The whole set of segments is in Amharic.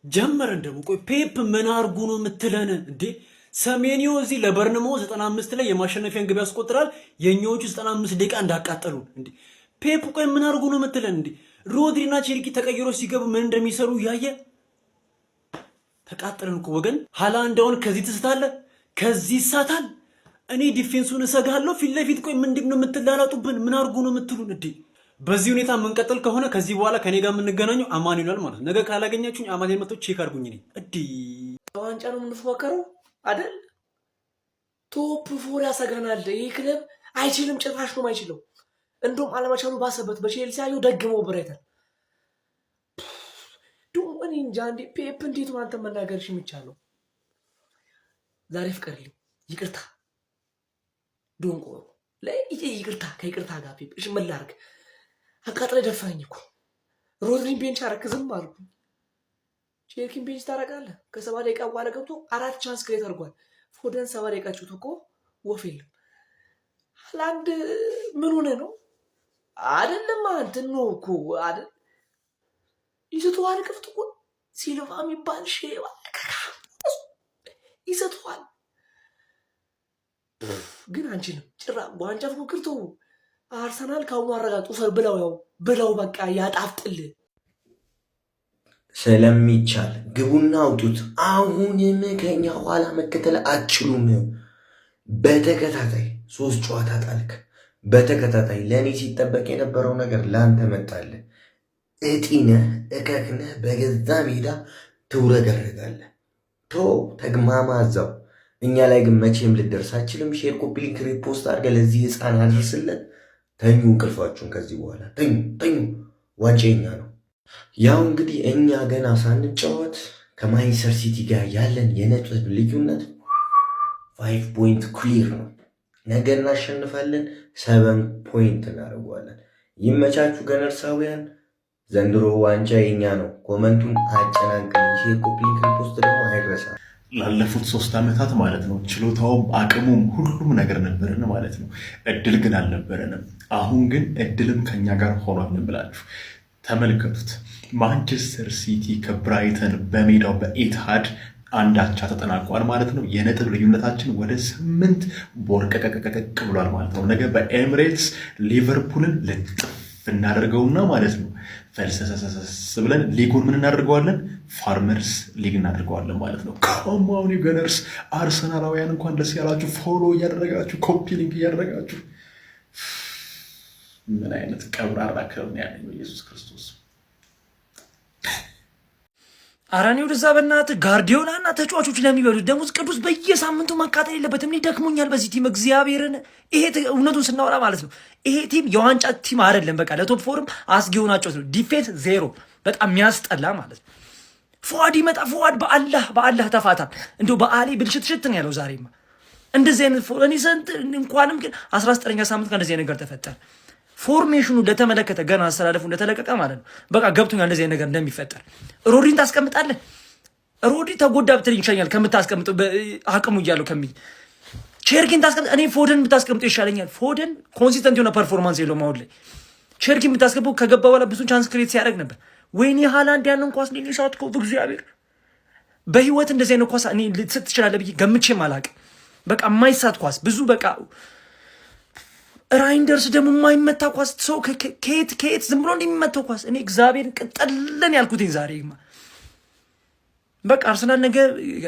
ጀመረን ደግሞ ቆይ ፔፕ ምን አርጉ ነው የምትለን እንዴ? ሰሜኒዮ እዚህ ለበርንሞ 95 ላይ የማሸነፊያን ግብ ያስቆጥራል። የኛዎቹ 95 ደቂቃ እንዳቃጠሉ እንዴ። ፔፕ ቆይ ምን አርጉ ነው የምትለን እንዴ? ሮድሪና ቼልኪ ተቀይሮ ሲገቡ ምን እንደሚሰሩ ያየ ተቃጠለን እኮ ወገን። ሃላንዳውን ከዚህ ትስታለ፣ ከዚህ ይሳታል። እኔ ዲፌንሱን እሰጋለሁ ፊት ለፊት። ቆይ ምንድነው የምትላላጡብን? ምን አርጉ ነው የምትሉን እንዴ? በዚህ ሁኔታ የምንቀጥል ከሆነ ከዚህ በኋላ ከኔ ጋር የምንገናኘው አማኑኤል ማለት ነው። ነገ ካላገኛችሁኝ አማኑኤል መጥቶ ቼክ አድርጉኝ። እኔ ዋንጫ ነው የምንፎካከረው አይደል? ቶፕ ፎር ያሰጋናል። ይህ ክለብ አይችልም፣ ጭራሽ ነው አይችለው። እንደውም አለመቻሉ ባሰበት። በቼልሲ አየው ደግመው ብሬታል እኔ እንጃ እንዴ ፔፕ እንዴት ነው አንተ መናገርሽ የሚቻለው? ዛሬ ፍቀርልኝ፣ ይቅርታ ዶንቆ ይቅርታ፣ ከይቅርታ ጋር ፔፕ እሺ ምን ላድርግ? አቃጥለ ደፋኝ እኮ ሮድሪን ቤንች አረክ፣ ዝም አልኩ። ቼልኪን ቤንች ታረጋለህ። ከ7 ደቂቃ በኋላ ገብቶ 4 ቻንስ ክሬት አድርጓል። ፎደን 7 ደቂቃ ጭቶ እኮ ወፍ የለም። ሃላንድ ምን ሆነ ነው አይደለም አንተ ነው እኮ አይደል ይዘቷል። ክፍት እኮ ሲልቫ የሚባል ሼባ ይዘቷል። ግን አንቺንም ጭራ ዋንጫ ፉክክር ተው። አርሰናል ካሁኑ አረጋግጡ ፈር ብለው ያው ብለው በቃ ያጣፍጥል ስለሚቻል ግቡና አውጡት። አሁንም ከኛ ኋላ መከተል አትችሉም። በተከታታይ 3 ጨዋታ ጣልክ። በተከታታይ ለእኔ ሲጠበቅ የነበረው ነገር ለአንተ መጣልህ። እጢነህ እከክነህ በገዛ ሜዳ ትውረገረጋለህ። ተግማማ እዛው። እኛ ላይ ግን መቼም ልደርስ አችልም። ሼር፣ ኮፒ ሊንክ፣ ሪፖስት አድርገህ ለዚህ ህፃን አድርስለት። ተኙ እንቅልፋችሁን። ከዚህ በኋላ ተኙ። ዋንጫ የኛ ነው። ያው እንግዲህ እኛ ገና ሳንጫወት ከማንቸስተር ሲቲ ጋር ያለን የነጥብ ልዩነት 5 ፖይንት ክሊር ነው። ነገ እናሸንፋለን፣ 7 ፖይንት እናደርገዋለን። ይመቻችሁ ገነርሳውያን። ዘንድሮ ዋንጫ የኛ ነው። ኮመንቱን አጨናንቀን ሼር፣ ኮፒ ሊንክ፣ ሪፖስት ደግሞ አይረሳ። ላለፉት 3 ዓመታት ማለት ነው ችሎታውም አቅሙም ሁሉም ነገር ነበረን ማለት ነው። እድል ግን አልነበረንም። አሁን ግን እድልም ከኛ ጋር ሆኗል ብላችሁ ተመልከቱት። ማንቸስተር ሲቲ ከብራይተን በሜዳው በኢትሃድ 1-1 ተጠናቋል ማለት ነው። የነጥብ ልዩነታችን ወደ 8 ቦርቀቀቀቅ ብሏል ማለት ነው። ነገ በኤምሬትስ ሊቨርፑልን ልጥፍ እናደርገውና ማለት ነው ፈልሰሰሰስ ብለን ሊጉን ምን እናደርገዋለን? ፋርመርስ ሊግ እናደርገዋለን ማለት ነው። ከማውን ገነርስ አርሰናላውያን እንኳን ደስ ያላችሁ። ፎሎ እያደረጋችሁ ኮፒ ሊንክ እያደረጋችሁ። ምን አይነት ቀብራራ ክለብ ነው ያለው ኢየሱስ ክርስቶስ። አራኔው ወደዛ በእናትህ ጋርዲዮላ እና ተጫዋቾች ለሚበሉት ደሞዝ ቅዱስ በየሳምንቱ መቃጠል የለበትም። እኔ ደክሞኛል በዚህ ቲም እግዚአብሔርን። ይሄ እውነቱን ስናወራ ማለት ነው ይሄ ቲም የዋንጫ ቲም አይደለም። በቃ ለቶፕ ፎርም አስጊ ሆናቸው ነው። ዲፌንስ 0 በጣም የሚያስጠላ ማለት ነው። ፉአድ ይመጣ። ፉአድ በአላህ ተፋታ። እንደው በአሊ ብልሽት ነው ያለው ዛሬማ። እንደዚህ አይነት እኔ ሰንት እንኳንም ግን 19ኛ ሳምንት ከእንደዚህ አይነት ነገር ተፈጠረ። ፎርሜሽኑ ለተመለከተ ገና አስተላለፉ እንደተለቀቀ ማለት ነው በቃ ገብቶኛል እንደዚህ አይነት ነገር እንደሚፈጠር። ሮድሪን ታስቀምጣለህ? ሮድሪ ተጎዳ ብትልኝ ይሻለኛል ከምታስቀምጠው አቅሙ እያለው ከሚል ቼርኪን ታስቀምጥ። እኔ ፎደን ብታስቀምጠው ይሻለኛል። ፎደን ኮንሲስተንት የሆነ ፐርፎርማንስ የለውም አሁን ላይ። ቼርኪን ብታስቀምጠው ከገባ በኋላ ብዙ ቻንስ ክሬት ሲያደርግ ነበር። ወይኔ ሃላንድ ያንን ኳስ ነው ሊሳት ኮፍ እግዚአብሔር። በህይወት እንደዚህ አይነት ኳስ እኔ ልትስት ትችላለህ ብዬ ገምቼም አላውቅም። በቃ የማይሳት ኳስ ብዙ በቃ ራይንደርስ ደግሞ የማይመታ ኳስ ሰው ከየት ዝም ብሎ እንደሚመታው ኳስ እኔ እግዚአብሔርን ቅጠልን ያልኩትኝ ዛሬ በቃ አርሰናል ነገ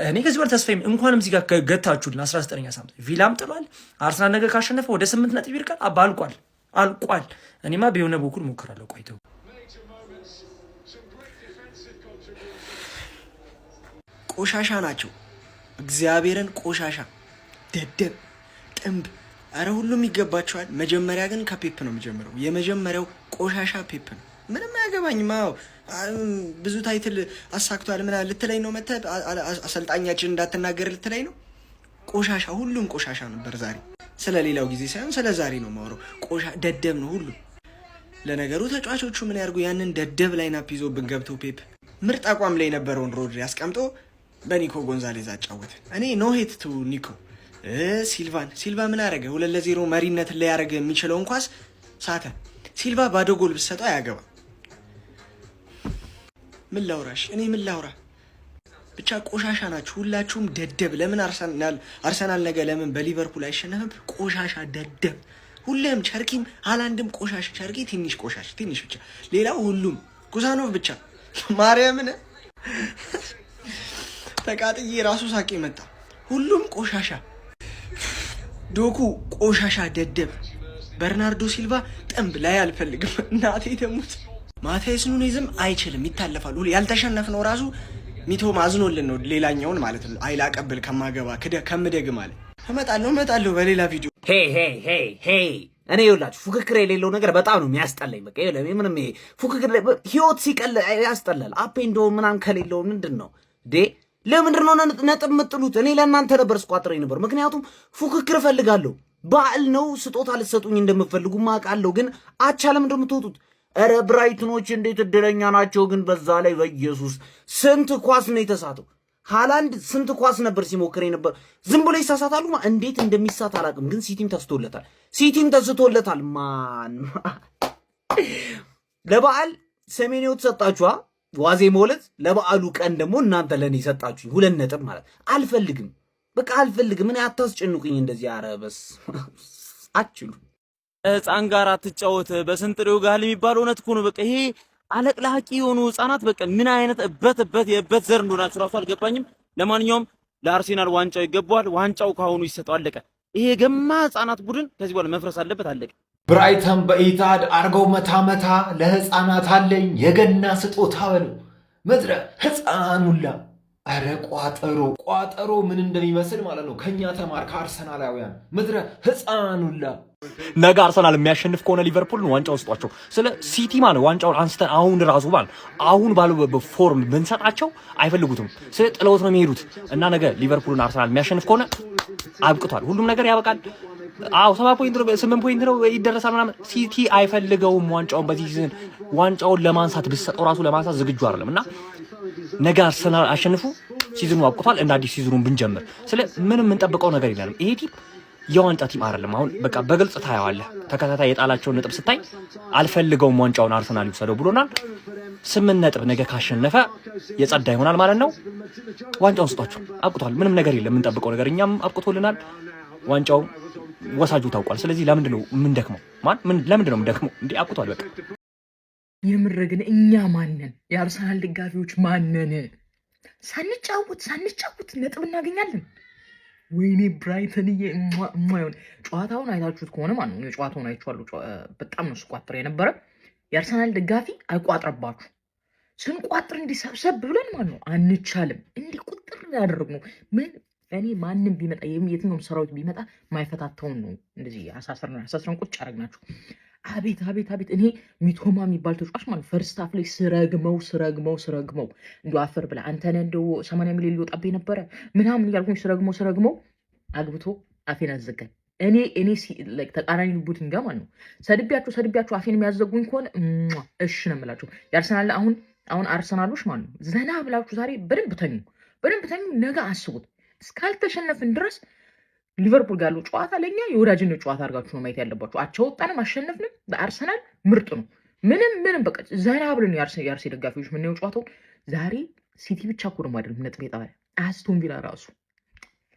እኔ ከዚህ በኋላ ተስፋዬም እንኳንም እዚህ ጋር ገታችሁልን 19ኛ ሳምንት ቪላም ጥሏል። አርሰናል ነገ ካሸነፈ ወደ 8 ነጥብ ይርቃል። አልቋል። እኔማ በሆነ በኩል ሞክራለሁ። ቆይተው ቆሻሻ ናቸው። እግዚአብሔርን ቆሻሻ፣ ደደብ፣ ጥንብ። አረ ሁሉም ይገባቸዋል። መጀመሪያ ግን ከፔፕ ነው የሚጀምረው። የመጀመሪያው ቆሻሻ ፔፕ ነው። ምንም አያገባኝም። ብዙ ታይትል አሳክቷል ምናምን ልትለኝ ነው መተህ አሰልጣኛችን እንዳትናገር ልትለኝ ነው። ቆሻሻ፣ ሁሉም ቆሻሻ ነበር ዛሬ። ስለ ሌላው ጊዜ ሳይሆን ስለ ዛሬ ነው የማወራው። ደደብ ነው ሁሉም። ለነገሩ ተጫዋቾቹ ምን ያርጉ? ያንን ደደብ ላይናፕ ይዞብን ገብቶ ፔፕ ምርጥ አቋም ላይ የነበረውን ሮድሪ አስቀምጦ በኒኮ ጎንዛሌዝ አጫወተ። እኔ ኖ ሄት ቱ ኒኮ። ሲልቫ ምን አረገ? 2-0 መሪነትን ላይ ያረገ የሚችለውን ኳስ ሳተ። ሲልቫ ባዶ ጎል ብትሰጠው አያገባ። ምን ላውራሽ? እኔ ምን ላውራ? ብቻ ቆሻሻ ናችሁ ሁላችሁም ደደብ። ለምን አርሰናል ነገ ለምን በሊቨርፑል አይሸነፍም? ቆሻሻ ደደብ ሁሌም። ቸርኪም ሃላንድም ቆሻሽ፣ ቸርኪ ትንሽ ቆሻሽ ትንሽ ብቻ፣ ሌላው ሁሉም ኩሳኖቭ ብቻ ማርያምን ተቃጥዬ ራሱ ሳቄ መጣ። ሁሉም ቆሻሻ፣ ዶኩ ቆሻሻ ደደብ፣ በርናርዶ ሲልቫ ጥንብ ላይ አልፈልግም። እናቴ ተሙት። ማቴዎስ ኑኔዝም አይችልም፣ ይታለፋሉ። ያልተሸነፍነው ራሱ ሚቶ ማዝኖልን ነው፣ ሌላኛውን ማለት ነው። አይላ ቀብል ከማገባ ከምደግ ማለት እመጣለሁ በሌላ ቪዲዮ። ሄይ እኔ ይኸውላችሁ ፉክክር የሌለው ነገር በጣም ነው የሚያስጠላኝ። በቃ ምንም ፉክክር ህይወት ሲቀል ያስጠላል። አፔንዶ ምናምን ከሌለው ምንድን ነው ለምንድን ነው ነጥብ የምጥሉት? እኔ ለእናንተ ነበር ስቋጥረኝ ነበር። ምክንያቱም ፉክክር እፈልጋለሁ። በዓል ነው፣ ስጦታ ልትሰጡኝ እንደምትፈልጉ ማውቃለሁ። ግን አቻ ለምንድን ነው የምትወጡት? ኧረ ብራይትኖች እንዴት እድለኛ ናቸው ግን! በዛ ላይ በኢየሱስ ስንት ኳስ ነው የተሳተው? ሃላንድ ስንት ኳስ ነበር ሲሞክር ነበር። ዝም ብሎ ይሳሳታሉ። እንዴት እንደሚሳት አላውቅም። ግን ሲቲም ተስቶለታል። ማን ለበዓል ሰሜኔው ተሰጣችኋ ዋዜ ሞለት ለበዓሉ ቀን ደግሞ እናንተ ለኔ ሰጣችሁኝ 2 ነጥብ ማለት አልፈልግም። በቃ አልፈልግም። እኔ አታስጨንቁኝ እንደዚህ። አረበስ አችሉ ህፃን ጋር አትጫወት በስንጥሬው ጋር የሚባለው እውነት እኮ ነው። በቃ ይሄ አለቅላቂ የሆኑ ህፃናት በቃ ምን አይነት የእበት ዘር እንደሆናችሁ ራሱ አልገባኝም። ለማንኛውም ለአርሴናል ዋንጫው ይገባዋል። ዋንጫው ካሁኑ ይሰጠው። አለቀ። ይሄ ገማ ህፃናት ቡድን ከዚህ በኋላ መፍረስ አለበት። አለቀ። ብራይተን በኢታድ አርገው መታ ለህፃናት አለኝ የገና ስጦታ በለው ምድረ ህፃኑላ። አረ ቋጠሮ ምን እንደሚመስል ማለት ነው። ከኛ ተማር ከአርሰናላውያን ምድረ ህፃኑላ። ነገ አርሰናል የሚያሸንፍ ከሆነ ሊቨርፑልን ዋንጫው ስጧቸው። ስለ ሲቲ ማለት ዋንጫውን አንስተን አሁን ራሱ አሁን ባለው ፎርም ብንሰጣቸው አይፈልጉትም። ስለ ጥለውት ነው የሚሄዱት እና ነገ ሊቨርፑልን አርሰናል የሚያሸንፍ ከሆነ አብቅቷል። ሁሉም ነገር ያበቃል። 7 ፖይንት ነው 8 ፖይንት ነው ይደረሳል ምናምን። ሲቲ አይፈልገውም ዋንጫውን። በዚህ ሲዝን ዋንጫውን ለማንሳት ብትሰጠው ራሱ ለማንሳት ዝግጁ አይደለም እና ነገ አርሰናል አሸንፉ፣ ሲዝኑ አብቅቷል። እንደ አዲስ ሲዝኑን ብንጀምር ስለ ምንም የምንጠብቀው ነገር የለም። ይሄ ቲም የዋንጫ ቲም አይደለም። አሁን በቃ በግልጽ ታየዋለህ። ተከታታይ የጣላቸውን ነጥብ ስታይ አልፈልገውም ዋንጫውን አርሰናል ይወሰደው ብሎናል። 8 ነጥብ ነገ ካሸነፈ የጸዳ ይሆናል ማለት ነው። ዋንጫውን ስጧቸው፣ አብቅቷል። ምንም ነገር የለም የምንጠብቀው ነገር። እኛም አብቅቶልናል። ዋንጫው ወሳጁ ታውቋል። ስለዚህ ለምንድን ነው የምንደክመው? ለምንድን ነው የምንደክመው? እንዴ አብቅቷል በቃ። የምር ግን እኛ ማነን? የአርሰናል ደጋፊዎች ማነን? ሳንጫወት ነጥብ እናገኛለን። ወይኔ ብራይተንዬ የማይሆን ጨዋታውን አይታችሁት ከሆነ ማለት ነው። ጨዋታውን አይቼዋለሁ። በጣም ነው ስቋጥር የነበረ። የአርሰናል ደጋፊ አይቋጥርባችሁ። ስንቋጥር እንዲሰብሰብ ብለን ማለት ነው አንቻልም። እንዲህ ቁጥር ያደረግነው ምን እኔ ማንም ቢመጣ የትኛውም ሰራዊት ቢመጣ ማይፈታተውን ነው እንደዚህ አሳስረን ቁጭ አደረግናችሁ። አቤት እኔ ሚቶማ የሚባል ተጫዋች ማለት ፈርስት ሃፍ ላይ ስረግመው እንዲ አፈር ብላ አንተነ እንደው 80 ሚሊዮን ሊወጣብኝ ነበረ ምናምን እያልኩኝ ስረግመው አግብቶ አፌን አዘጋኝ። እኔ ተቃራኒ ቡድን ጋር ማለት ነው ሰድቢያችሁ አፌን የሚያዘጉኝ ከሆነ እሺ ነው የምላቸው። የአርሰናል አሁን አርሰናሎች ማለት ነው ዘና ብላችሁ ዛሬ በደንብ ተኙ። ነገ አስቡት። እስካልተሸነፍን ድረስ ሊቨርፑል ጋር ያለው ጨዋታ ለኛ የወዳጅነት ጨዋታ አድርጋችሁ ነው ማየት ያለባችሁ። አቻወጣንም አሸነፍንም በአርሰናል ምርጥ ነው። ምንም በቃ ዘና ብለን የአርሴ ደጋፊዎች ምናየው ጨዋታው ዛሬ። ሲቲ ብቻ እኮ ደግሞ አይደለም ነጥብ የጣለ አስቶን ቪላ ራሱ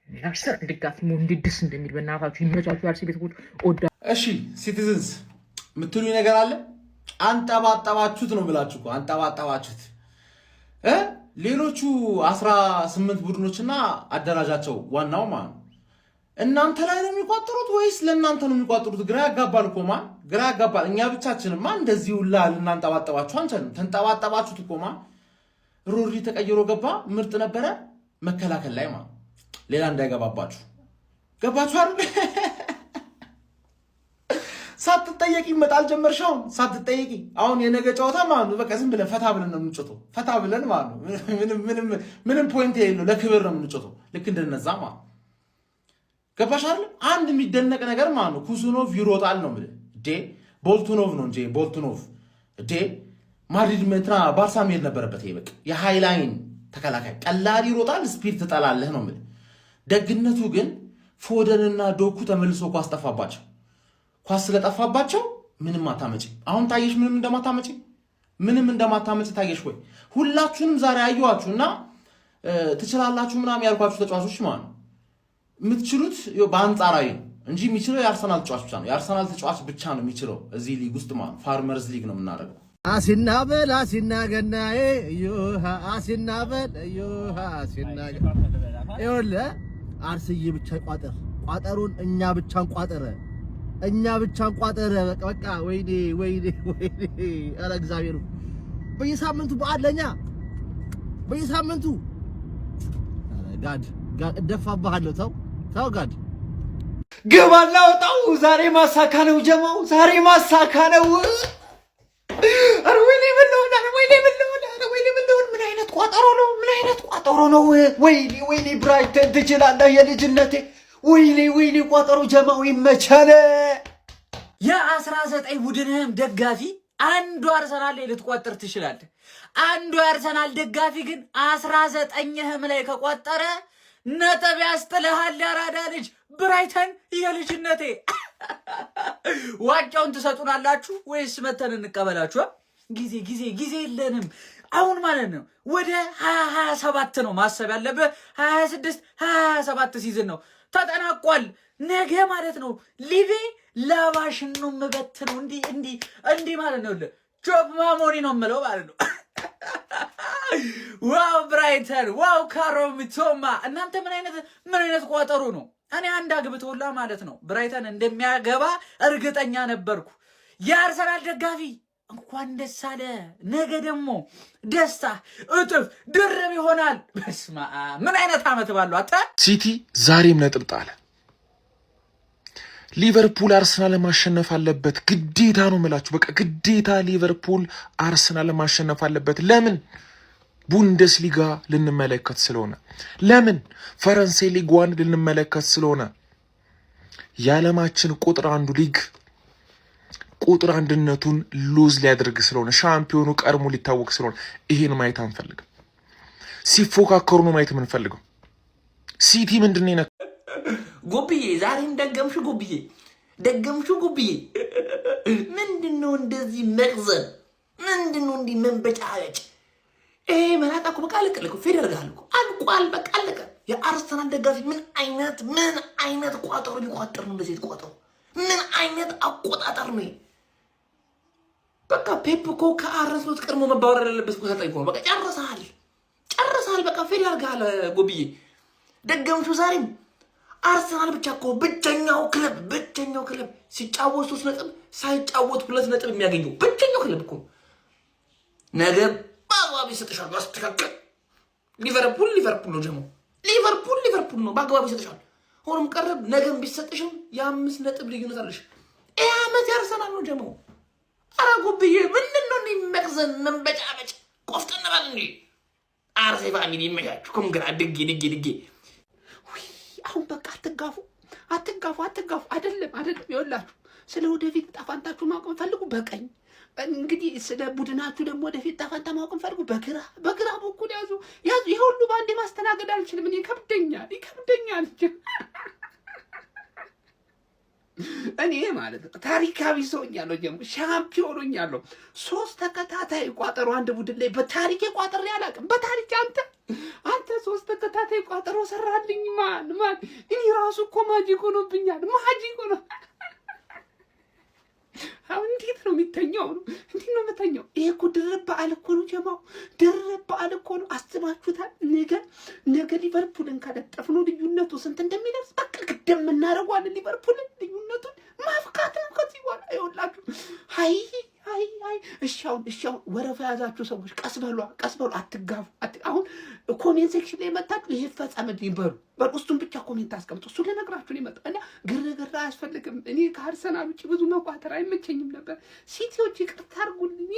የአርሰናል ደጋፊ ነው እንዴት ደስ እንደሚል በእናታችሁ ይመቻችሁ። የአርሴ ቤተሰቦች ወዳ እሺ ሲቲዝንስ የምትሉኝ ነገር አለ? አንጠባጠባችሁት ነው ብላችሁ እኮ አንጠባጠባችሁት። ሌሎቹ 18 ቡድኖችና አደራጃቸው ዋናው ማን እናንተ ላይ ነው የሚቋጥሩት ወይስ ለእናንተ ነው የሚቋጥሩት? ግራ ያጋባል እኮ ማን ግራ ያጋባል። እኛ ብቻችንማ እንደዚህ ሁላ ልናንጠባጠባችሁ አንችልም። ተንጠባጠባችሁት እኮ ማን ሮሪ ተቀይሮ ገባ ምርጥ ነበረ። መከላከል ላይ ማን ሌላ እንዳይገባባችሁ ገባችሁ አይደል? ሳትጠየቂ ይመጣል ጀመርሻው ሳትጠየቂ። አሁን የነገ ጨዋታ ማለት ነው በቃ ዝም ብለን ፈታ ብለን ነው የምንጮተው። ፈታ ብለን ማለት ነው ምንም ፖይንት የሌለው ለክብር ነው የምንጮተው። ልክ እንደነዛ ማለት ገባሽ አይደል? አንድ የሚደነቅ ነገር ማለት ነው ኩሱኖቭ ይሮጣል ነው የምልህ። ቦልቱኖቭ ነው እንጂ ቦልቱኖቭ ማድሪድ መትራ ባርሳ መሄድ ነበረበት። ይሄ በቃ የሃይላይን ተከላካይ ቀላል ይሮጣል፣ ስፒድ ትጠላለህ ነው የምልህ። ደግነቱ ግን ፎደንና ዶኩ ተመልሶ ኳስ ጠፋባቸው። ኳስ ስለጠፋባቸው ምንም አታመጪ። አሁን ታየሽ ምንም እንደማታመጪ ታየሽ ወይ? ሁላችሁንም ዛሬ አየኋችሁና ትችላላችሁ ምናምን ያልኳችሁ ተጫዋቾች ማለት ነው የምትችሉት በአንጻራዊ ነው እንጂ የሚችለው የአርሰናል ተጫዋች ብቻ ነው። የአርሰናል ተጫዋች ብቻ ነው የሚችለው እዚህ ሊግ ውስጥ ማለት ፋርመርስ ሊግ ነው የምናደርገው። አሲናበል አሲናገናዬ ዮሃ አሲናበል ዮሃ አሲናገ ይኸውልህ አርስዬ ብቻ ቋጠር ቋጠሩን እኛ ብቻ እንቋጠረ እኛ ብቻ እንቋጠረ በቃ ወይኔ ወይኔ ወይኔ ኧረ እግዚአብሔር በየሳምንቱ በዓል ለኛ በየሳምንቱ ጋድ እደፋብሃለሁ ተው ጋድ ግብ አላወጣው ዛሬ ማሳካ ነው ጀማው ዛሬ ማሳካ ነው ኧረ ወይኔ ብለውና ወይኔ ብለውና ወይኔ ብለውን ምን አይነት ቋጠሮ ነው ወይኔ ብራይተን ትችላለህ የልጅነቴ ወይኔ ቋጠሮ ጀማው ይመቻለ የ19 ቡድንህም ደጋፊ አንዱ አርሰናል ላይ ልትቆጥር ትችላለህ አንዱ የአርሰናል ደጋፊ ግን 19ህም ላይ ከቆጠረ ነጥብ ያስጥልሃል ያራዳ ልጅ ብራይተን የልጅነቴ ዋጫውን ትሰጡናላችሁ ወይስ መተን እንቀበላችሁ ጊዜ የለንም አሁን ማለት ነው ወደ 2027 ነው ማሰብ ያለብህ 26 27 ሲዝን ነው ተጠናቋል ነገ ማለት ነው ሊቬ ላባሽን ነው የምበትነው እንዲህ ማለት ነው ጆብ ማሞኒ ነው የምለው ማለት ነው ዋው ብራይተን ዋው ካሮሚቶማ እናንተ ምን አይነት ቋጠሩ ነው እኔ አንድ አግብቶላ ማለት ነው ብራይተን እንደሚያገባ እርግጠኛ ነበርኩ የአርሰናል ደጋፊ እንኳን ደስ አለ ነገ ደግሞ ደስታ እጥፍ ድርብ ይሆናል በስማ ምን አይነት አመት ባለው አታ ሲቲ ዛሬም ነጥብ ጣለ ሊቨርፑል አርሰናል ማሸነፍ አለበት ግዴታ ነው የምላችሁ በቃ ግዴታ ሊቨርፑል አርሰናል ማሸነፍ አለበት ለምን ቡንደስሊጋ ልንመለከት ስለሆነ ለምን ፈረንሳይ ሊግ 1 ልንመለከት ስለሆነ የዓለማችን ቁጥር አንዱ ሊግ ቁጥር አንድነቱን ሉዝ ሊያደርግ ስለሆነ ሻምፒዮኑ ቀርሞ ሊታወቅ ስለሆነ ይሄን ማየት አንፈልግም ሲፎካከሩ ነው ማየት የምንፈልገው ሲቲ ምንድነው ነው ጎብዬ ዛሬም ደገምሹ ጎብዬ ምንድነው እንደዚህ መቅዘን ምንድነው እንዲህ መንበጫለጭ መላጣ እኮ በቃ አለቀ ፌደርጋል እኮ አልቋል በቃ አለቀ የአርሰናል ደጋፊ ምን አይነት ቋጠሮ ሊቋጠር ነው እንደዚህ ቋጠሮ ምን አይነት አቆጣጠር ነው በቃ ፔፕ እኮ ከአርሰናል ቀድሞ መባወር ያለበት እኮ ተጠይቆ በቃ ጨርሰሃል በቃ ፌደርጋል ጎብዬ ደገምሹ ዛሬም አርሰናል ብቻ እኮ ብቸኛው ክለብ ሲጫወት 3 ነጥብ ሳይጫወት 2 ነጥብ የሚያገኘው ብቸኛው ክለብ እኮ ነገ በአግባቡ ይሰጥሻል ማስተካከል ሊቨርፑል ነው ጀሞ ሊቨርፑል ነው በአግባቡ ይሰጥሻል ሆኖም ቀረብ ነገም ቢሰጥሽም የ5 ነጥብ ልዩነት አለሽ አመት ያርሰናል ነው ጀሞ አራጉብዬ ምንድነው እንደሚመክዘን መንበጫበጭ ቆፍጠን ባል እንዴ አርሴ ፋሚሊ ይመያችሁ ኮንግራ ድጌ አሁን በቃ አትጋፉ አይደለም ይወላችሁ ስለ ወደፊት ጣፋንታችሁ ማወቅ ፈልጉ በቀኝ እንግዲህ ስለ ቡድናችሁ ደግሞ ወደፊት ጣፋንታ ማወቅ ፈልጉ በግራ በኩል ያዙ ይሄ ሁሉ ባንዴ ማስተናገድ አልችልም እኔ ይከብደኛል እኔ ማለት ታሪካዊ ሰውኛለሁ ጀምሮ ሻምፒዮን ሆኛለሁ 3 ተከታታይ ቋጠሮ አንድ ቡድን ላይ በታሪክ ቋጠሮ ያላቅም በታሪክ አንተ 3 ተከታታይ ቋጠሮ ሰራልኝ ማን እኔ ራሱ እኮ ማጂክ ሆኖብኛል ነው አሁን እንዴት ነው የሚተኛው እንዴት ነው የምተኛው ይሄ እኮ ድርብ በዓል እኮ ነው ጀማው ድርብ በዓል እኮ ነው አስባችሁታል ነገ ሊቨርፑልን ካለጠፍነው ልዩነቱ ስንት እንደሚደርስ በቃ ግድም እናደርገዋለን ሊቨርፑልን ልዩነቱን ማፍካት ነው ከዚህ በኋላ ይኸውላችሁ አይ እሺ አሁን ወረፋ ያዛችሁ ሰዎች ቀስ በሉ አትጋፉ አሁን ኮሜንት ሴክሽን ላይ መጣችሁ ይሄ ፈጸመልኝ በሉ እሱን ብቻ ኮሜንት አስቀምጡ እሱ ለነግራችሁ ነው የመጣው እና ግርግር አያስፈልግም እኔ ከአርሰናል ውጪ ብዙ መቋጠር አይመቸኝም ነበር ሲቲዎች ይቅርታ አድርጉልኝ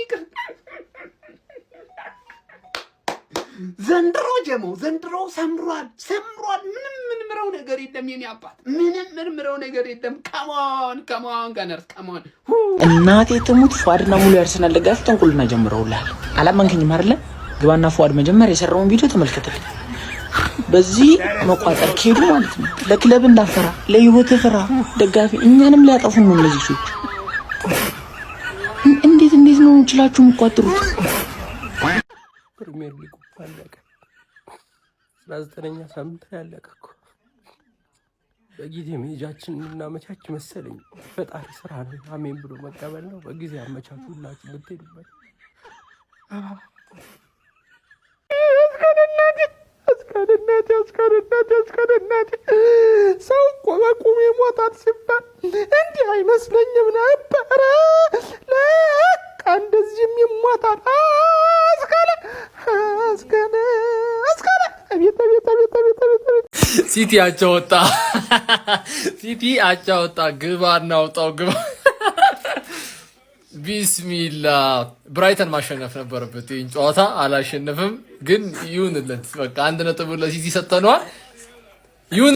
ዘንድሮ ሰምሯል ምንም ምረው ነገር የለም የኔ አባት ምንም ምረው ነገር የለም ካሞን ጋነርስ ካሞን እናቴ ትሙት ፏድና ሙሉ ያርሰናል ደጋፊ ተንኩልና ጀምረውልሃል አላመንከኝም አይደለ ግባና ፏድ መጀመሪያ የሰራውን ቪዲዮ ተመልከተልኝ በዚህ መቋጠር ከሄዱ ማለት ነው ለክለብ እንዳፈራ ለህይወት ፍራ ደጋፊ እኛንም ሊያጠፉን ነው እነዚህ ሰዎች እንዴት ነው እንችላችሁ የምትቋጥሩት ፕሪሚየር ሊግ ባለቀ 19ኛ ሳምንት ላይ ያለቀ እኮ። በጊዜ መሄጃችን እናመቻች መሰለኝ። ፈጣሪ ስራ ነው። አሜን ብሎ መቀበል ነው። በጊዜ አመቻቹ ሁላችሁ ብትሄዱበት። አስከደናቴ ሰው እኮ በቁም ይሞታል ሲባል እንዲህ አይመስለኝም ነበረ። ለካ እንደዚህም ይሞታል። ሲቲ አቻ ወጣ። ሲቲ አቻ ወጣ። ግባ እናውጣው ግባ። ቢስሚላ ብራይተን ማሸነፍ ነበረበት ይህን ጨዋታ። አላሸነፍም፣ ግን ይሁንለት በቃ 1 ነጥብ ለሲቲ ሰጥተነዋል። ይሁን